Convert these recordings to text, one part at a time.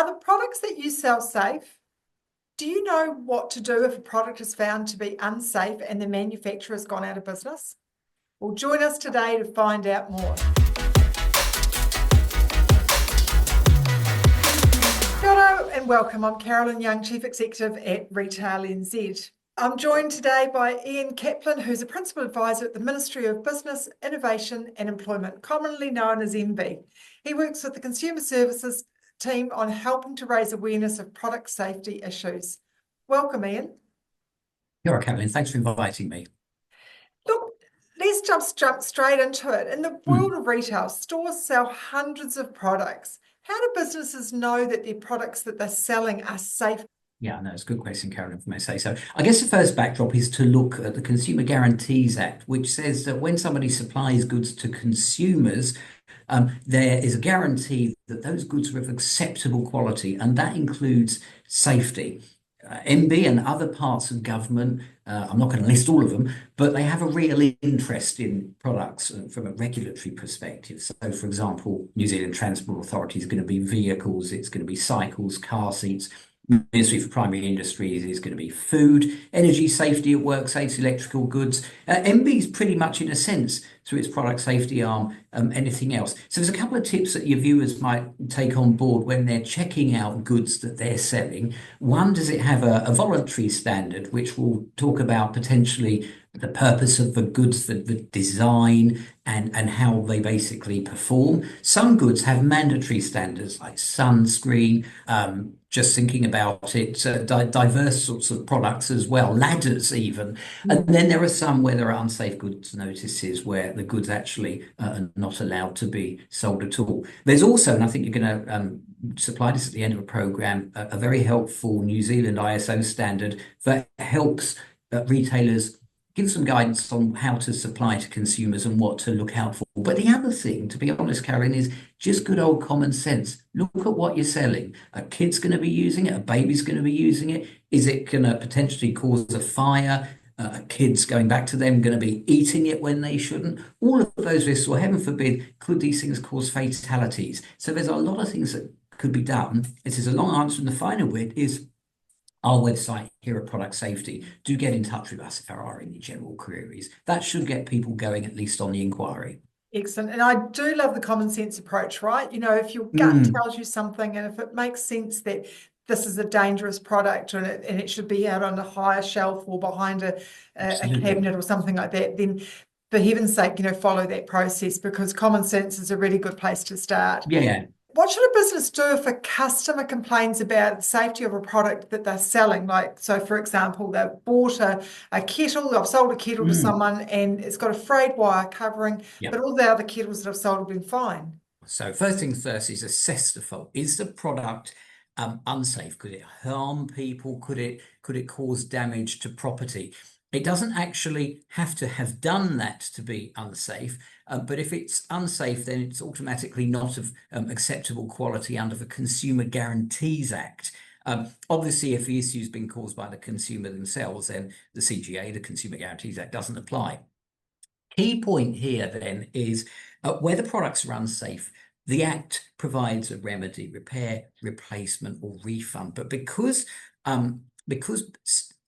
Are the products that you sell safe? Do you know what to do if a product is found to be unsafe and the manufacturer has gone out of business? Well, join us today to find out more. Kia ora and welcome. I'm Caroline Young, Chief Executive at Retail NZ. I'm joined today by Ian Caplin, who's a Principal Advisor at the Ministry of Business, Innovation and Employment, commonly known as MB. He works with the Consumer Services team on helping to raise awareness of product safety issues. Welcome, Ian. You're right, Caplin. Thanks for inviting me. Look, let's just jump straight into it. In the world of retail, stores sell hundreds of products. How do businesses know that their products that they're selling are safe? Yeah, no, it's a good question, Caroline, if I may say so. I guess the first backdrop is to look at the Consumer Guarantees Act, which says that when somebody supplies goods to consumers, there is a guarantee that those goods are of acceptable quality, and that includes safety. MB and other parts of government, I'm not going to list all of them, but they have a real interest in products from a regulatory perspective. So, for example, New Zealand Transport Authority is going to be vehicles, it's going to be cycles, car seats. Ministry for Primary Industries is going to be food, energy safety at workplace, electrical goods. MB is pretty much, in a sense, through its product safety arm, anything else. So there's a couple of tips that your viewers might take on board when they're checking out goods that they're selling. One, does it have a voluntary standard, which will talk about potentially the purpose of the goods, the design, and how they basically perform. Some goods have mandatory standards like sunscreen, just thinking about it, diverse sorts of products as well, ladders even. And then there are some where there are unsafe goods notices where the goods actually are not allowed to be sold at all. There's also, and I think you're going to supply this at the end of a program, a very helpful New Zealand ISO standard that helps retailers give some guidance on how to supply to consumers and what to look out for. But the other thing, to be honest, Karen, is just good old common sense. Look at what you're selling. A kid's going to be using it. A baby's going to be using it. Is it going to potentially cause a fire? Kids going back to them going to be eating it when they shouldn't. All of those risks, or heaven forbid, could these things cause fatalities? So there's a lot of things that could be done. This is a long answer, and the final bit is our website here at Product Safety. Do get in touch with us if there are any general queries. That should get people going, at least on the inquiry. Excellent. And I do love the common sense approach, right? You know, if your gut tells you something and if it makes sense that this is a dangerous product and it should be out on a higher shelf or behind a cabinet or something like that, then for heaven's sake, you know, follow that process, because common sense is a really good place to start. Yeah. What should a business do if a customer complains about the safety of a product that they're selling? Like, so for example, they've bought a kettle, they've sold a kettle to someone and it's got a frayed wire covering, but all the other kettles that I've sold have been fine. So first things first is assess the fault. Is the product unsafe? Could it harm people? Could it cause damage to property? It doesn't actually have to have done that to be unsafe, but if it's unsafe, then it's automatically not of acceptable quality under the Consumer Guarantees Act. Obviously, if the issue's been caused by the consumer themselves, then the CGA, the Consumer Guarantees Act, doesn't apply. Key point here then is where the products are unsafe, the Act provides a remedy, repair, replacement, or refund. But because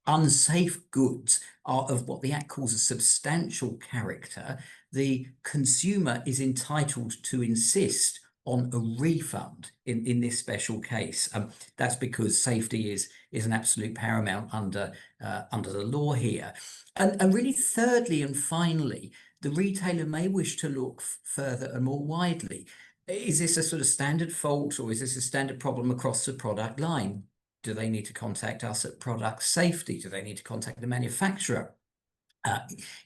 unsafe goods are of what the Act calls a substantial character, the consumer is entitled to insist on a refund in this special case. That's because safety is an absolute paramount under the law here. And really, thirdly and finally, the retailer may wish to look further and more widely. Is this a sort of standard fault, or is this a standard problem across the product line? Do they need to contact us at Product Safety? Do they need to contact the manufacturer?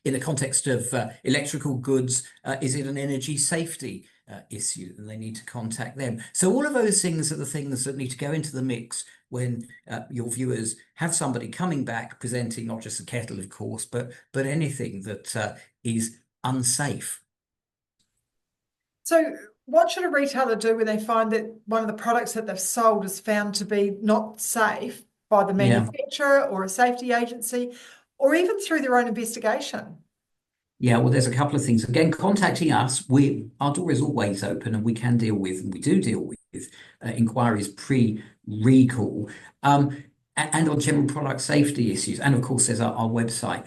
In the context of electrical goods, is it an energy safety issue? And they need to contact them. So all of those things are the things that need to go into the mix when your viewers have somebody coming back presenting not just a kettle, of course, but anything that is unsafe. So what should a retailer do when they find that one of the products that they've sold is found to be not safe by the manufacturer or a safety agency, or even through their own investigation? Yeah, well, there's a couple of things. Again, contacting us, our door is always open, and we can deal with, and we do deal with inquiries pre-recall, and on general product safety issues. And of course, there's our website.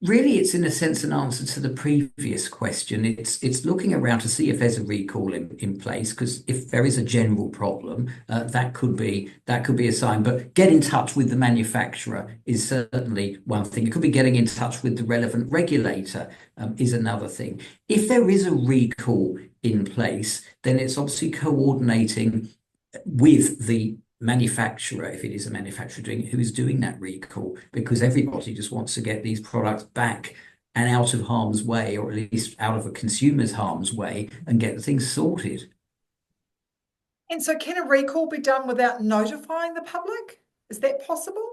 Really, it's in a sense an answer to the previous question. It's looking around to see if there's a recall in place, because if there is a general problem, that could be a sign. But get in touch with the manufacturer is certainly one thing. It could be getting in touch with the relevant regulator, is another thing. If there is a recall in place, then it's obviously coordinating with the manufacturer, if it is a manufacturer who is doing that recall, because everybody just wants to get these products back and out of harm's way, or at least out of a consumer's harm's way, and get things sorted. And so can a recall be done without notifying the public? Is that possible?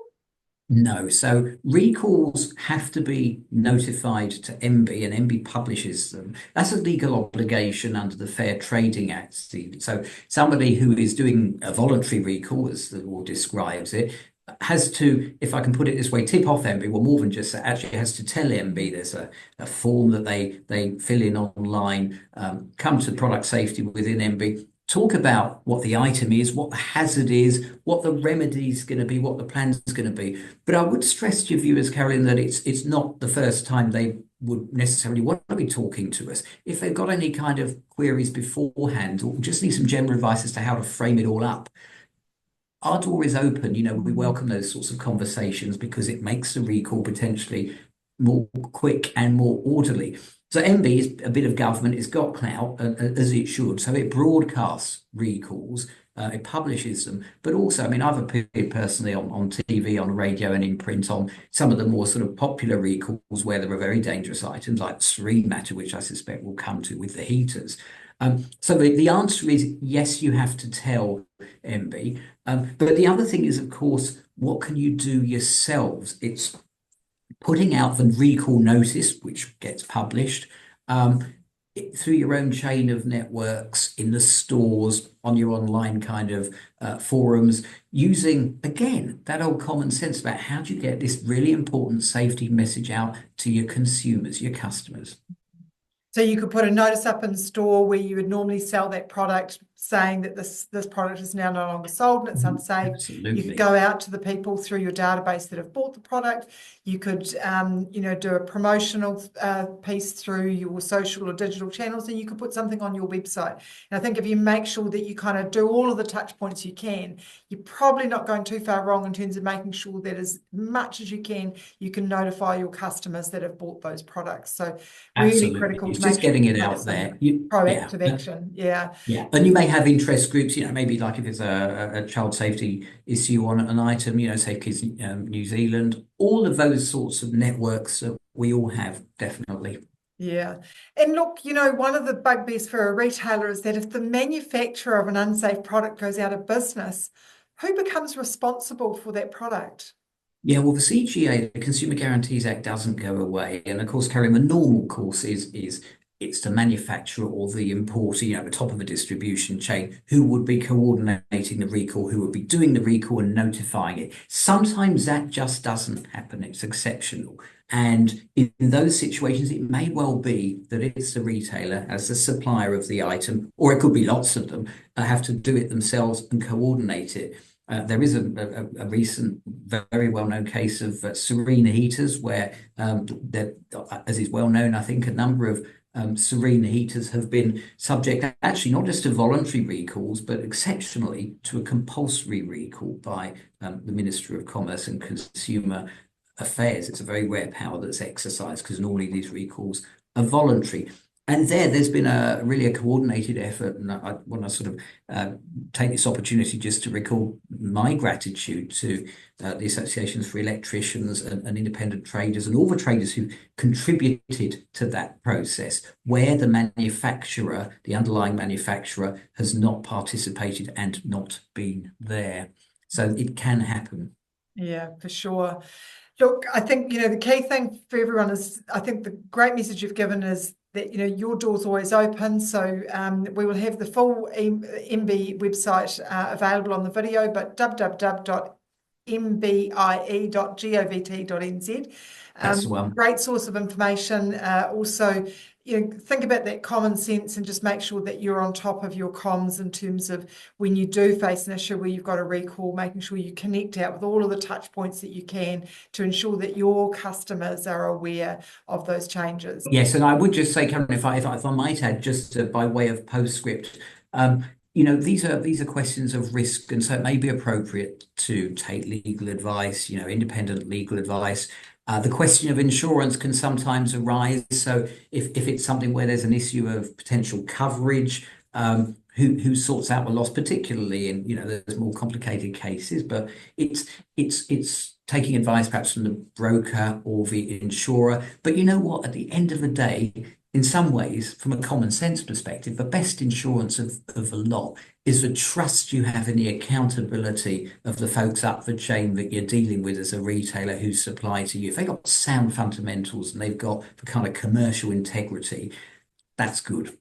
No, so recalls have to be notified to MB, and MB publishes them. That's a legal obligation under the Fair Trading Act, Steve. So somebody who is doing a voluntary recall, as the law describes it, has to, if I can put it this way, tip off MB. Well, more than just that, actually has to tell MB. There's a form that they fill in online, come to product safety within MB, talk about what the item is, what the hazard is, what the remedy is going to be, what the plan is going to be. But I would stress to your viewers, Carolyn, that it's not the first time they would necessarily want to be talking to us. If they've got any kind of queries beforehand, or just need some general advice as to how to frame it all up, our door is open. We welcome those sorts of conversations, because it makes the recall potentially more quick and more orderly. So MB is a bit of government. It's got clout, as it should. So it broadcasts recalls, it publishes them. But also, I mean, I've appeared personally on TV, on radio, and in print on some of the more sort of popular recalls where there are very dangerous items like serene matter, which I suspect we'll come to with the heaters. So the answer is yes, you have to tell MB. But the other thing is, of course, what can you do yourselves? It's putting out the recall notice, which gets published through your own chain of networks, in the stores, on your online kind of forums, using, again, that old common sense about how do you get this really important safety message out to your consumers, your customers. So you could put a notice up in store where you would normally sell that product, saying that this product is now no longer sold and it's unsafe. Absolutely. You could go out to the people through your database that have bought the product. You could, do a promotional piece through your social or digital channels, and you could put something on your website. And I think if you make sure that you kind of do all of the touch points you can, you're probably not going too far wrong in terms of making sure that as much as you can notify your customers that have bought those products. So really Absolutely. critical It's to just make sure getting it you out have there. some Yeah. proactive action. Yeah. Yeah. And you may have interest groups, maybe like if it's a child safety issue on an item, Safe Kids New Zealand, all of those sorts of networks that we all have, definitely. Yeah. And look, one of the bugbears for a retailer is that if the manufacturer of an unsafe product goes out of business, who becomes responsible for that product? Yeah, well, the CGA, the Consumer Guarantees Act, doesn't go away. And of course, Karen, the normal course is it's the manufacturer or the importer, the top of a distribution chain, who would be coordinating the recall, who would be doing the recall and notifying it. Sometimes that just doesn't happen. It's exceptional. And in those situations, it may well be that it's the retailer as the supplier of the item, or it could be lots of them, have to do it themselves and coordinate it. There is a recent, very well-known case of serene heaters where, as is well known, I think a number of serene heaters have been subject actually not just to voluntary recalls, but exceptionally to a compulsory recall by the Minister of Commerce and Consumer Affairs. It's a very rare power that's exercised, because normally these recalls are voluntary. And there's been really a coordinated effort, and I want to sort of take this opportunity just to recall my gratitude to the associations for electricians and independent traders and all the traders who contributed to that process, where the manufacturer, the underlying manufacturer, has not participated and not been there. So it can happen. Yeah, for sure. Look, I think, the key thing for everyone is, I think the great message you've given is that, your door's always open. So we will have the full MB website available on the video, but www.mbie.govt.nz. That's the one. Great source of information. Also, think about that common sense and just make sure that you're on top of your comms in terms of when you do face an issue where you've got a recall, making sure you connect out with all of the touch points that you can to ensure that your customers are aware of those changes. Yes, and I would just say, Karen, if I might add, just by way of postscript, these are questions of risk, and so it may be appropriate to take legal advice, independent legal advice. The question of insurance can sometimes arise. So if it's something where there's an issue of potential coverage, who sorts out the loss, particularly in, there's more complicated cases, but it's taking advice perhaps from the broker or the insurer. But you know what? At the end of the day, in some ways, from a common sense perspective, the best insurance of the lot is the trust you have in the accountability of the folks up the chain that you're dealing with as a retailer who supply to you. If they've got sound fundamentals and they've got the kind of commercial integrity, that's good.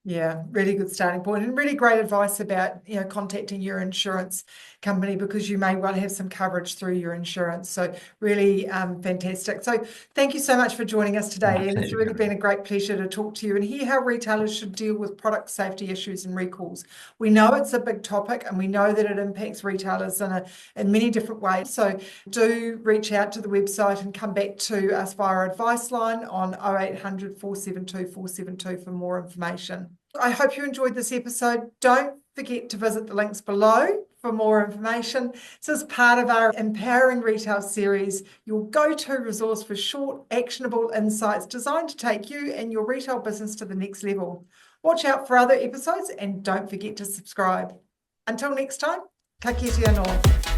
Yeah, really good starting point and really great advice about, contacting your insurance company because you may well have some coverage through your insurance. So really fantastic. So thank you so much for joining us today. My And it's pleasure, really Karen. been a great pleasure to talk to you and hear how retailers should deal with product safety issues and recalls. We know it's a big topic and we know that it impacts retailers in many different ways. So do reach out to the website and come back to us via our advice line on 0800 472 472 for more information. I hope you enjoyed this episode. Don't forget to visit the links below for more information. This is part of our Empowering Retail series, your go-to resource for short, actionable insights designed to take you and your retail business to the next level. Watch out for other episodes and don't forget to subscribe. Until next time, ka kite anō.